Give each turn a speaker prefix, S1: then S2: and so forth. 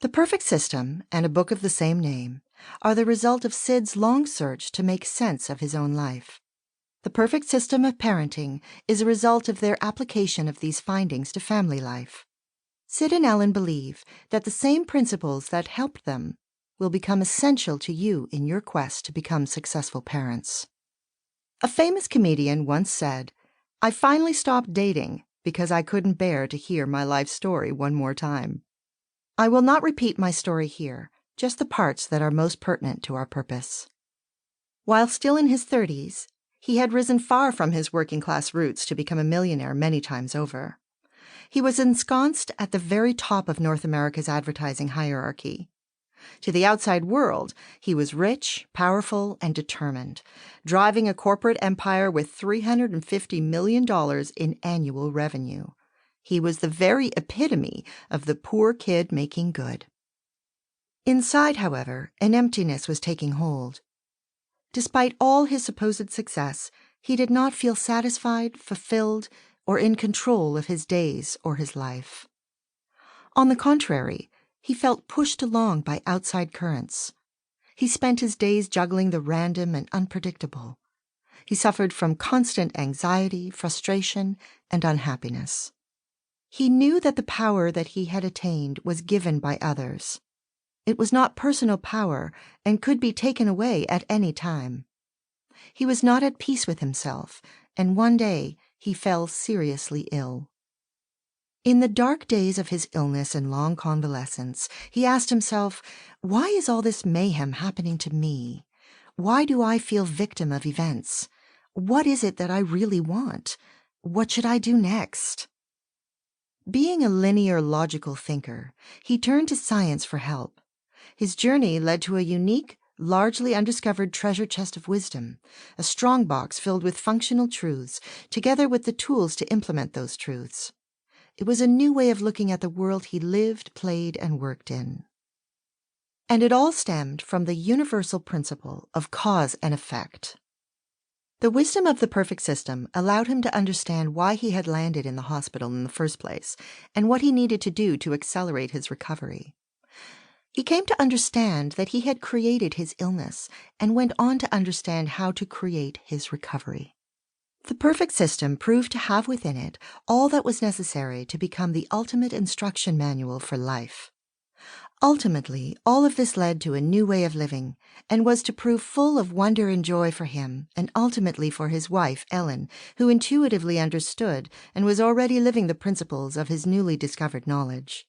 S1: The Perfect System and a book of the same name are the result of Sid's long search to make sense of his own life. The perfect system of parenting is a result of their application of these findings to family life. Sid and Ellen believe that the same principles that helped them will become essential to you in your quest to become successful parents. A famous comedian once said, "I finally stopped dating because I couldn't bear to hear my life story one more time." I will not repeat my story here, just the parts that are most pertinent to our purpose. While still in his 30s, he had risen far from his working-class roots to become a millionaire many times over. He was ensconced at the very top of North America's advertising hierarchy. To the outside world, he was rich, powerful, and determined, driving a corporate empire with $350 million in annual revenue. He was the very epitome of the poor kid making good. Inside, however, an emptiness was taking hold. Despite all his supposed success, he did not feel satisfied, fulfilled, or in control of his days or his life. On the contrary, he felt pushed along by outside currents. He spent his days juggling the random and unpredictable. He suffered from constant anxiety, frustration, and unhappiness. He knew that the power that he had attained was given by others. It was not personal power and could be taken away at any time. He was not at peace with himself, and one day he fell seriously ill. In the dark days of his illness and long convalescence, he asked himself, "Why is all this mayhem happening to me? Why do I feel victim of events? What is it that I really want? What should I do next?" Being a linear, logical thinker, he turned to science for help. His journey led to a unique, largely undiscovered treasure chest of wisdom, a strongbox filled with functional truths, together with the tools to implement those truths. It was a new way of looking at the world he lived, played, and worked in. And it all stemmed from the universal principle of cause and effect. The wisdom of the perfect system allowed him to understand why he had landed in the hospital in the first place and what he needed to do to accelerate his recovery. He came to understand that he had created his illness and went on to understand how to create his recovery. The perfect system proved to have within it all that was necessary to become the ultimate instruction manual for life. Ultimately, all of this led to a new way of living and was to prove full of wonder and joy for him and ultimately for his wife, Ellen, who intuitively understood and was already living the principles of his newly discovered knowledge.